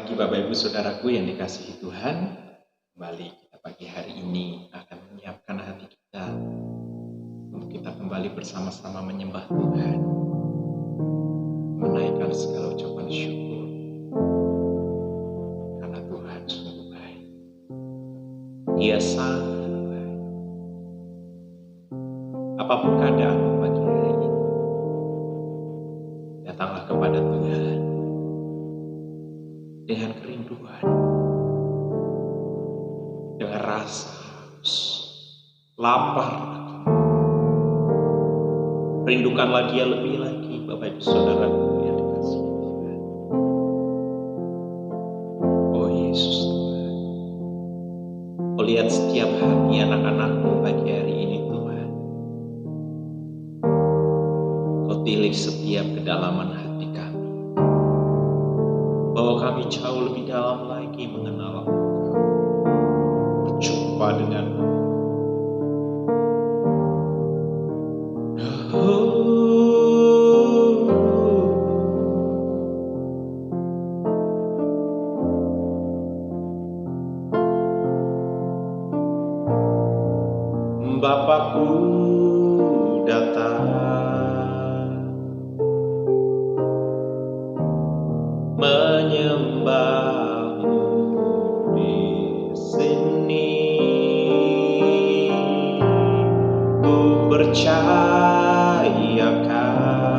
pagi Bapak Ibu Saudaraku yang dikasihi Tuhan. Kembali kita pagi hari ini akan menyiapkan hati kita untuk kita kembali bersama-sama menyembah Tuhan, menaikkan segala ucapan syukur karena Tuhan sungguh baik. Dia sangat baik. Apapun keadaanmu pagi hari ini, datanglah kepada Tuhan dengan kerinduan, dengan rasa haus, lapar akan. Rindukanlah Dia lebih lagi, Bapak Ibu Saudaraku yang dikasihi Tuhan. Oh Yesus Tuhan, Kau lihat setiap hati anak-anak-Mu pagi hari ini Tuhan. Kau tilik setiap kedalaman hati kami, bahwa kami jauh lebih dalam lagi mengenal Engkau, berjumpa dengan-Mu. Bapakku datang menyembah-Mu di sini. Ku percaya Kau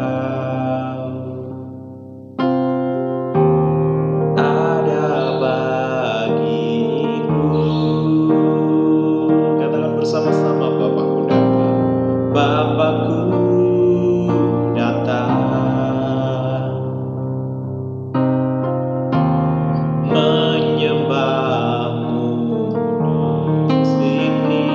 ada bagiku. Katakan bersama-sama, Bapakku datang. Bapakku datang menyembah-Mu di sini.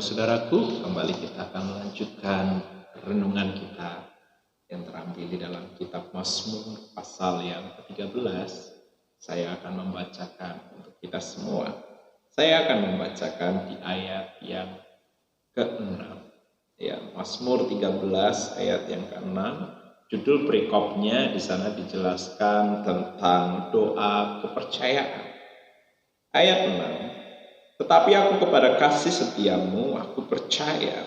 Saudaraku, kembali kita akan melanjutkan renungan kita yang terambil di dalam kitab Mazmur pasal yang ke-13. Saya akan membacakan untuk kita semua. Saya akan membacakan di ayat yang ke-6. Ya, Mazmur 13 ayat yang ke-6. Judul perikopnya di sana dijelaskan tentang doa kepercayaan. Ayat 6. Tetapi aku kepada kasih setiamu, aku percaya.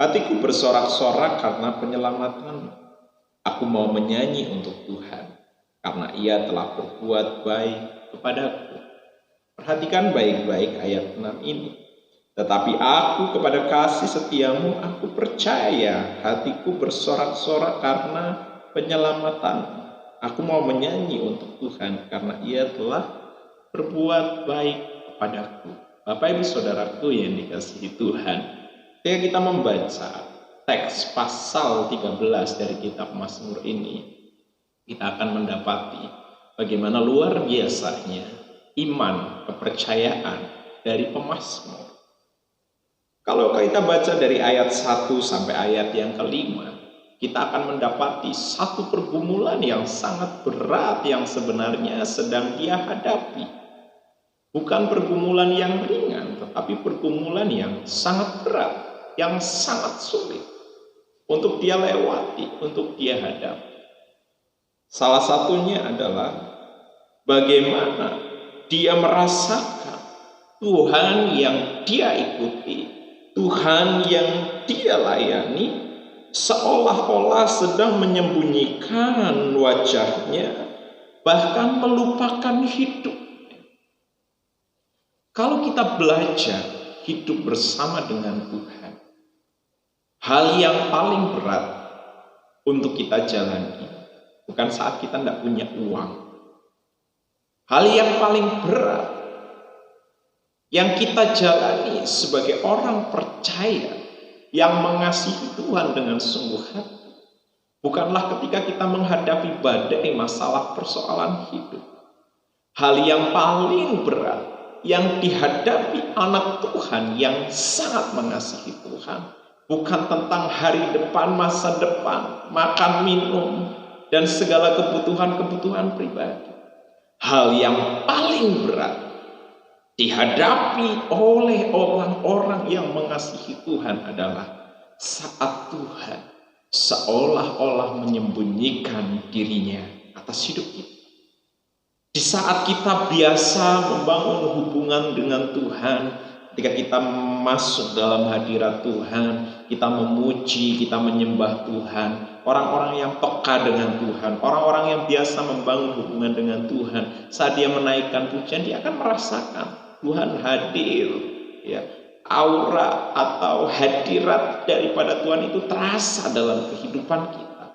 Hatiku bersorak-sorak karena penyelamatanmu. Aku mau menyanyi untuk Tuhan, karena Ia telah berbuat baik kepadaku. Perhatikan baik-baik ayat 6 ini. Tetapi aku kepada kasih setiamu, aku percaya, hatiku bersorak-sorak karena penyelamatan. Aku mau menyanyi untuk Tuhan karena Ia telah berbuat baik kepadaku. Bapak ibu saudaraku yang dikasihi Tuhan, ketika kita membaca teks pasal 13 dari kitab Mazmur ini, kita akan mendapati bagaimana luar biasanya iman, kepercayaan dari pemazmur. Kalau kita baca dari ayat 1 sampai ayat yang kelima, kita akan mendapati satu pergumulan yang sangat berat yang sebenarnya sedang dia hadapi. Bukan pergumulan yang ringan, tetapi pergumulan yang sangat berat, yang sangat sulit untuk dia lewati, untuk dia hadapi. Salah satunya adalah bagaimana dia merasakan Tuhan yang dia ikuti, Tuhan yang dia layani, seolah-olah sedang menyembunyikan wajahnya, bahkan melupakan hidup. Kalau kita belajar hidup bersama dengan Tuhan, hal yang paling berat untuk kita jalani bukan saat kita tidak punya uang. Hal yang paling berat yang kita jalani sebagai orang percaya yang mengasihi Tuhan dengan sungguh hati bukanlah ketika kita menghadapi badai masalah persoalan hidup. Hal yang paling berat yang dihadapi anak Tuhan yang sangat mengasihi Tuhan bukan tentang hari depan, masa depan, makan, minum, dan segala kebutuhan-kebutuhan pribadi. Hal yang paling berat dihadapi oleh orang-orang yang mengasihi Tuhan adalah saat Tuhan seolah-olah menyembunyikan dirinya atas hidup kita. Di saat kita biasa membangun hubungan dengan Tuhan, ketika kita masuk dalam hadirat Tuhan, kita memuji, kita menyembah Tuhan, orang-orang yang peka dengan Tuhan, orang-orang yang biasa membangun hubungan dengan Tuhan, saat dia menaikkan pujian, dia akan merasakan Tuhan hadir, ya, aura atau hadirat daripada Tuhan itu terasa dalam kehidupan kita.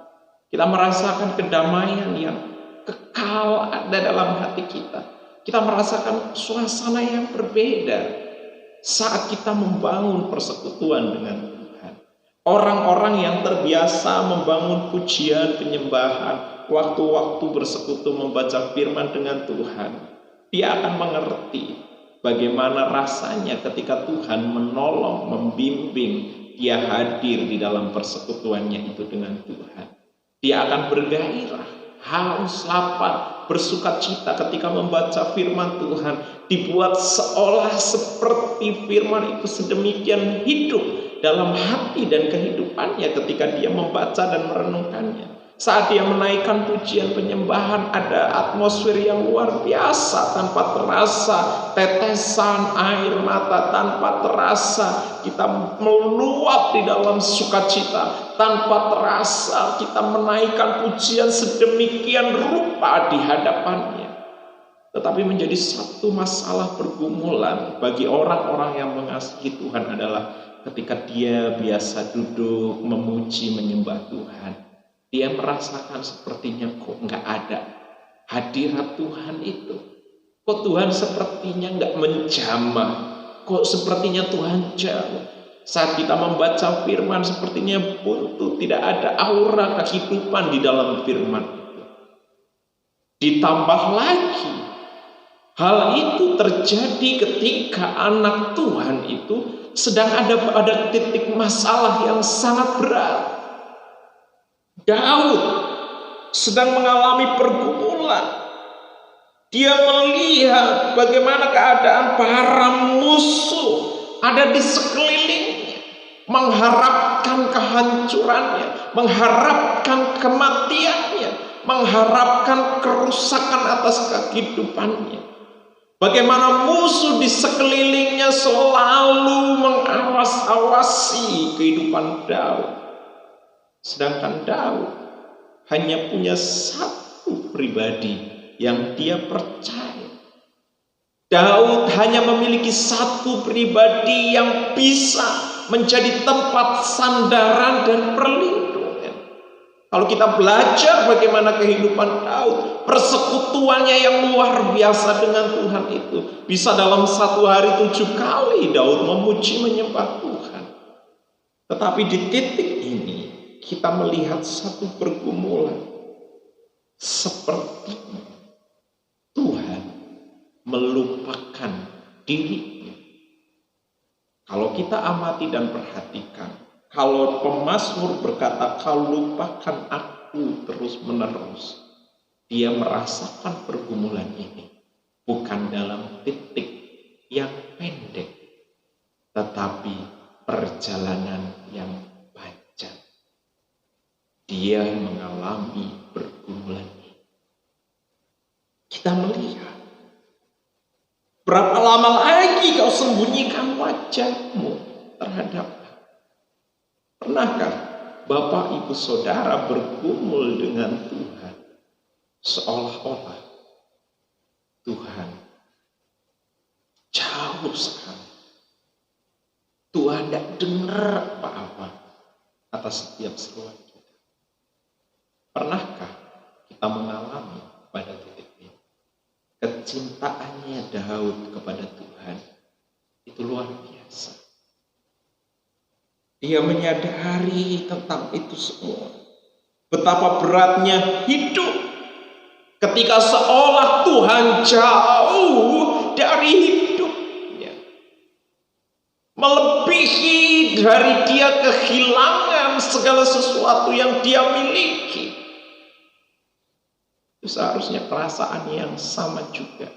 Kita merasakan kedamaian yang kekal ada dalam hati kita. Kita merasakan suasana yang berbeda saat kita membangun persekutuan dengan Tuhan. Orang-orang yang terbiasa membangun pujian, penyembahan, waktu-waktu bersekutu membaca firman dengan Tuhan, dia akan mengerti bagaimana rasanya ketika Tuhan menolong, membimbing, dia hadir di dalam persekutuannya itu dengan Tuhan. Dia akan bergairah, haus, lapar, bersukacita ketika membaca firman Tuhan, dibuat seolah seperti firman itu sedemikian hidup dalam hati dan kehidupannya ketika dia membaca dan merenungkannya. Saat dia menaikkan pujian penyembahan, ada atmosfer yang luar biasa tanpa terasa, tetesan air mata tanpa terasa, kita meluap di dalam sukacita tanpa terasa, kita menaikkan pujian sedemikian rupa di hadapannya. Tetapi menjadi satu masalah pergumulan bagi orang-orang yang mengasihi Tuhan adalah ketika dia biasa duduk memuji menyembah Tuhan, dia merasakan sepertinya kok nggak ada hadirat Tuhan itu. Kok Tuhan sepertinya nggak menjamah. Kok sepertinya Tuhan jauh. Saat kita membaca firman sepertinya buntu. Tidak ada aura kehidupan di dalam firman itu. Ditambah lagi, hal itu terjadi ketika anak Tuhan itu sedang ada pada titik masalah yang sangat berat. Daud sedang mengalami pergumulan. Dia melihat bagaimana keadaan para musuh ada di sekelilingnya, mengharapkan kehancurannya, mengharapkan kematiannya, mengharapkan kerusakan atas kehidupannya. Bagaimana musuh di sekelilingnya selalu mengawas-awasi kehidupan Daud. Sedangkan Daud hanya punya satu pribadi yang dia percaya. Daud hanya memiliki satu pribadi yang bisa menjadi tempat sandaran dan perlindungan. Kalau kita belajar bagaimana kehidupan Daud, persekutuannya yang luar biasa dengan Tuhan itu. Bisa dalam satu hari 7 kali Daud memuji menyembah Tuhan. Tetapi di titik ini kita melihat satu pergumulan. Seperti Tuhan melupakan dirinya. Kalau kita amati dan perhatikan, kalau pemazmur berkata, "Kau lupakan aku terus menerus," dia merasakan pergumulan ini bukan dalam titik yang pendek, tetapi perjalanan yang panjang. Dia mengalami pergumulan ini. Kita melihat, berapa lama lagi kau sembunyikan wajahmu terhadap aku? Pernahkah Bapak Ibu Saudara bergumul dengan Tuhan seolah-olah Tuhan jauh sekali? Tuhan tidak dengar apa-apa atas setiap seruan kita. Pernahkah kita mengalami pada titik ini? Kecintaannya Daud kepada Tuhan itu luar biasa. Dia menyadari tentang itu semua. Betapa beratnya hidup ketika seolah Tuhan jauh dari hidupnya. Melebihi dari dia kehilangan segala sesuatu yang dia miliki. Itu seharusnya perasaan yang sama juga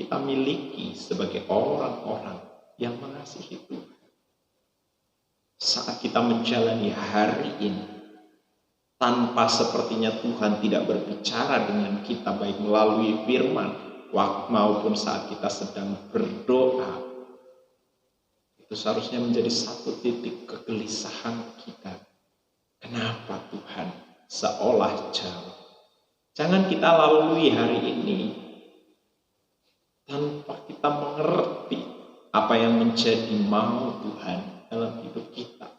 kita miliki sebagai orang-orang yang mengasihi Tuhan. Saat kita menjalani hari ini, tanpa sepertinya Tuhan tidak berbicara dengan kita baik melalui firman maupun saat kita sedang berdoa, itu seharusnya menjadi satu titik kegelisahan kita. Kenapa Tuhan seolah jauh? Jangan kita lalui hari ini tanpa kita mengerti apa yang menjadi mau Tuhan dalam hidup kita,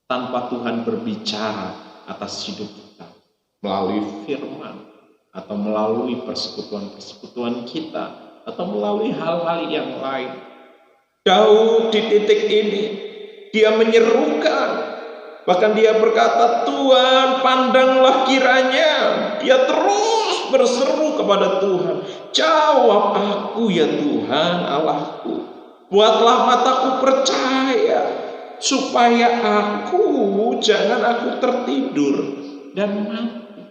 tanpa Tuhan berbicara atas hidup kita melalui firman atau melalui persekutuan-persekutuan kita atau melalui hal-hal yang lain. Daud di titik ini dia menyerukan, bahkan dia berkata, "Tuhan, pandanglah kiranya." Dia terus berseru kepada Tuhan, "Jawab aku ya Tuhan Allahku, buatlah mataku percaya, supaya jangan aku tertidur dan mati.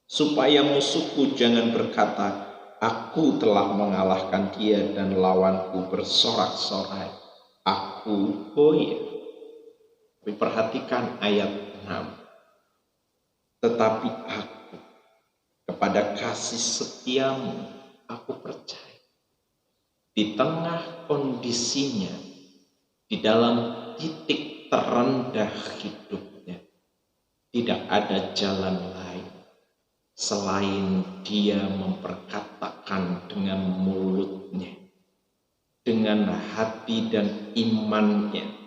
Supaya musuhku jangan berkata, aku telah mengalahkan dia dan lawanku bersorak-sorai, aku goyah." Tapi perhatikan ayat 6. "Tetapi aku, kepada kasih setiamu, aku percaya." Di tengah kondisinya, di dalam titik terendah hidupnya, tidak ada jalan lain selain dia memperkatakan dengan mulutnya, dengan hati dan imannya.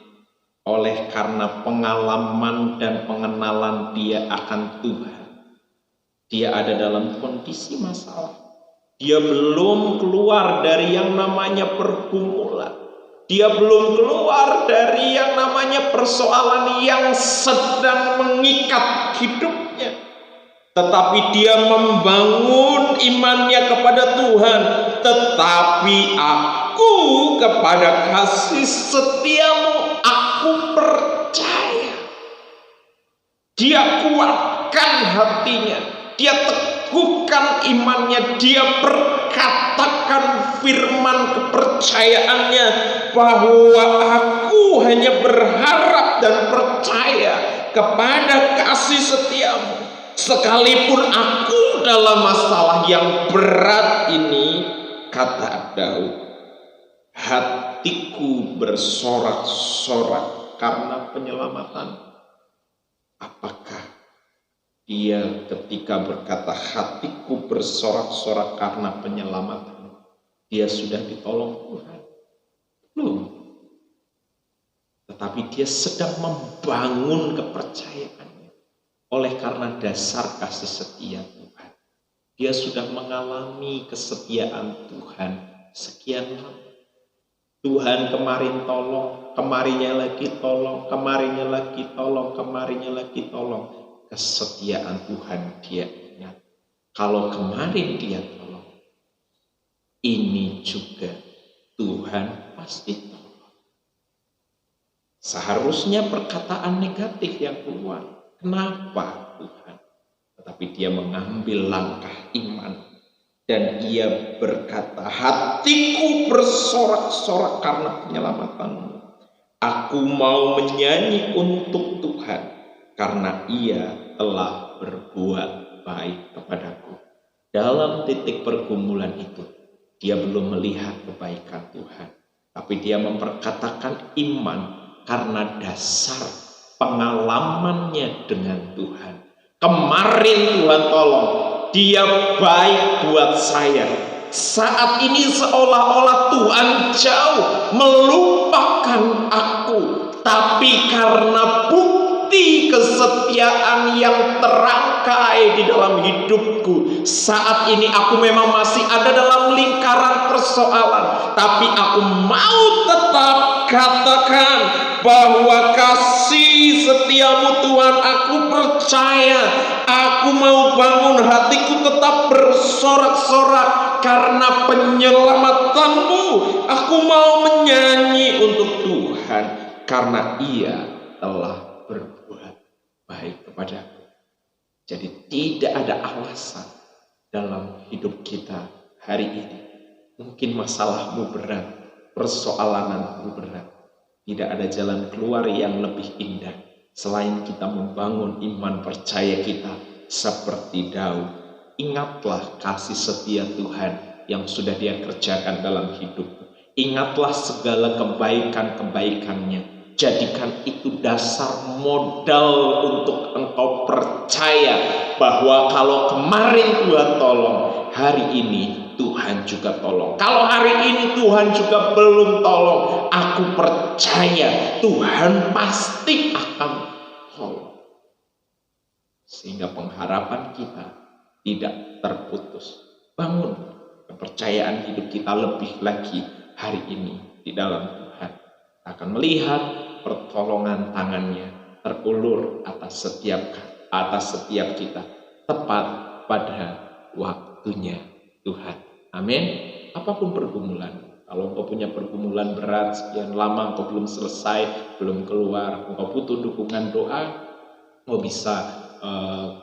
Oleh karena pengalaman dan pengenalan dia akan Tuhan, dia ada dalam kondisi masalah. Dia belum keluar dari yang namanya pergumulan. Dia belum keluar dari yang namanya persoalan yang sedang mengikat hidupnya. Tetapi dia membangun imannya kepada Tuhan. "Tetapi aku kepada kasih setiamu, aku percaya." Dia kuatkan hatinya. Dia teguhkan imannya. Dia perkatakan firman kepercayaannya bahwa aku hanya berharap dan percaya kepada kasih setiamu. Sekalipun aku dalam masalah yang berat ini, kata Daud, hatiku bersorak-sorak karena penyelamatan. Apakah dia ketika berkata hatiku bersorak-sorak karena penyelamatan, dia sudah ditolong Tuhan? Belum. Tetapi dia sedang membangun kepercayaannya. Oleh karena dasar kasih setia Tuhan. Dia sudah mengalami kesetiaan Tuhan sekian lama. Tuhan kemarin tolong, kemarinya lagi tolong, kemarinya lagi tolong, kemarinya lagi tolong. Kesetiaan Tuhan dia ingat. Kalau kemarin dia tolong, ini juga Tuhan pasti tolong. Seharusnya perkataan negatif yang keluar. Kenapa Tuhan? Tetapi dia mengambil langkah iman. Dan ia berkata, hatiku bersorak-sorak karena penyelamatanmu. Aku mau menyanyi untuk Tuhan karena ia telah berbuat baik kepadaku. Dalam titik pergumulan itu, dia belum melihat kebaikan Tuhan. Tapi dia memperkatakan iman karena dasar pengalamannya dengan Tuhan. Kemarin Tuhan tolong, dia baik buat saya. Saat ini seolah-olah Tuhan jauh melupakan aku. Tapi karena bukti kesetiaan yang terangkai di dalam hidupku, saat ini aku memang masih ada dalam lingkaran persoalan. Tapi aku mau tetap katakan bahwa kasih setiamu Tuhan, aku percaya. Aku mau bangun hatiku tetap bersorak-sorak karena penyelamatanmu. Aku mau menyanyi untuk Tuhan karena ia telah berbuat baik kepadaku. Jadi tidak ada alasan dalam hidup kita hari ini. Mungkin masalahmu berat, persoalanmu berat. Tidak ada jalan keluar yang lebih indah selain kita membangun iman percaya kita seperti Daud. Ingatlah kasih setia Tuhan yang sudah dia kerjakan dalam hidupmu. Ingatlah segala kebaikan-kebaikannya. Jadikan itu dasar modal untuk engkau percaya bahwa kalau kemarin Tuhan tolong, hari ini Tuhan juga tolong. Kalau hari ini Tuhan juga belum tolong, aku percaya Tuhan pasti akan tolong. Sehingga pengharapan kita tidak terputus. Bangun kepercayaan hidup kita lebih lagi hari ini di dalam Tuhan. Akan melihat pertolongan tangannya terulur atas setiap kita tepat pada waktunya Tuhan. Amin. Apapun pergumulan, kalau engkau punya pergumulan berat sekian lama engkau belum selesai, belum keluar, engkau butuh dukungan doa, engkau bisa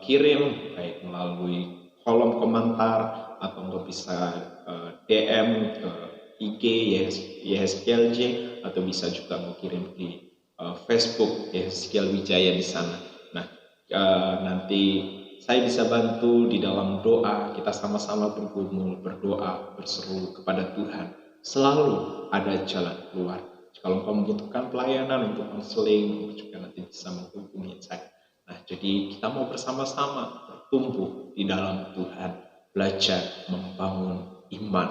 kirim baik melalui kolom komentar atau engkau bisa DM ke IG YSKLJ atau bisa juga mau kirim di Facebook YSKL Wijaya di sana. Nah, nanti saya bisa bantu di dalam doa, kita sama-sama bergumul, berdoa, berseru kepada Tuhan. Selalu ada jalan keluar. Kalau engkau membutuhkan pelayanan untuk konseling, juga nanti bisa menghubungi saya. Nah, jadi kita mau bersama-sama bertumbuh di dalam Tuhan, belajar membangun iman,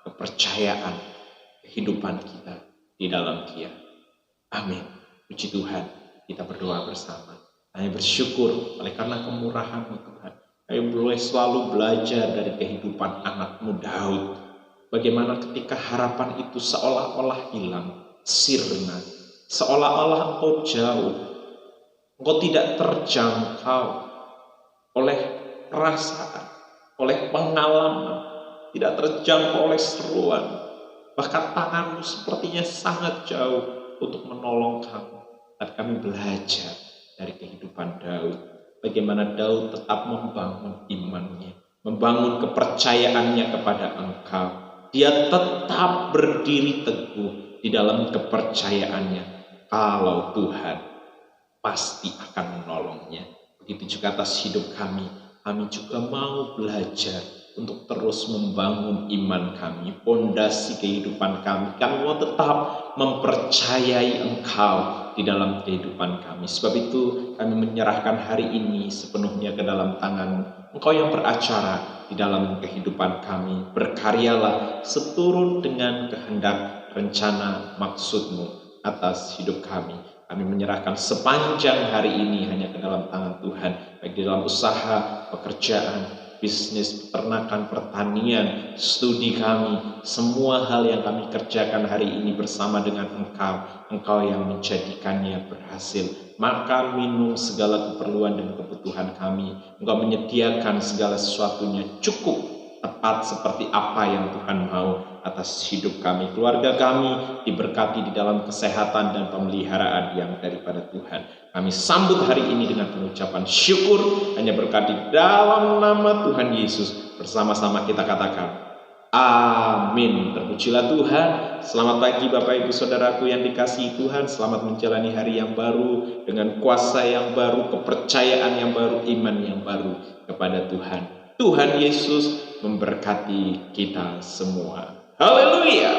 kepercayaan, kehidupan kita di dalam Dia. Amin. Puji Tuhan, kita berdoa bersama. Kami bersyukur oleh karena kemurahan-Mu Tuhan. Kami boleh selalu belajar dari kehidupan anak-Mu Daud. Bagaimana ketika harapan itu seolah-olah hilang, sirna. Seolah-olah engkau jauh. Engkau tidak terjangkau oleh perasaan, oleh pengalaman. Tidak terjangkau oleh seruan. Bahkan tangan-Mu sepertinya sangat jauh untuk menolong kami. Dan kami belajar dari kehidupan Daud. Bagaimana Daud tetap membangun imannya, membangun kepercayaannya kepada Engkau. Dia tetap berdiri teguh di dalam kepercayaannya. Kalau Tuhan pasti akan menolongnya. Begitu juga atas hidup kami. Kami juga mau belajar untuk terus membangun iman kami, fondasi kehidupan kami. Kami mau tetap mempercayai Engkau di dalam kehidupan kami. Sebab itu kami menyerahkan hari ini sepenuhnya ke dalam tangan-Mu. Engkau yang beracara, di dalam kehidupan kami. Berkaryalah seturut dengan kehendak, rencana, maksud-Mu atas hidup kami. Kami menyerahkan sepanjang hari ini hanya ke dalam tangan Tuhan, baik di dalam usaha, pekerjaan, bisnis, peternakan, pertanian, studi kami, semua hal yang kami kerjakan hari ini bersama dengan Engkau yang menjadikannya berhasil. Makan, minum, segala keperluan dan kebutuhan kami, Engkau menyediakan segala sesuatunya cukup, tepat seperti apa yang Tuhan mau atas hidup kami. Keluarga kami diberkati di dalam kesehatan dan pemeliharaan yang daripada Tuhan. Kami sambut hari ini dengan pengucapan syukur, hanya berkat di dalam nama Tuhan Yesus. Bersama-sama kita katakan amin. Terpujilah Tuhan. Selamat pagi Bapak Ibu Saudaraku yang dikasihi Tuhan. Selamat menjalani hari yang baru dengan kuasa yang baru, kepercayaan yang baru, iman yang baru kepada Tuhan. Tuhan Yesus memberkati kita semua. Haleluya,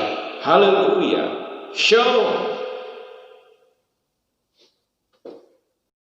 haleluya, shalom.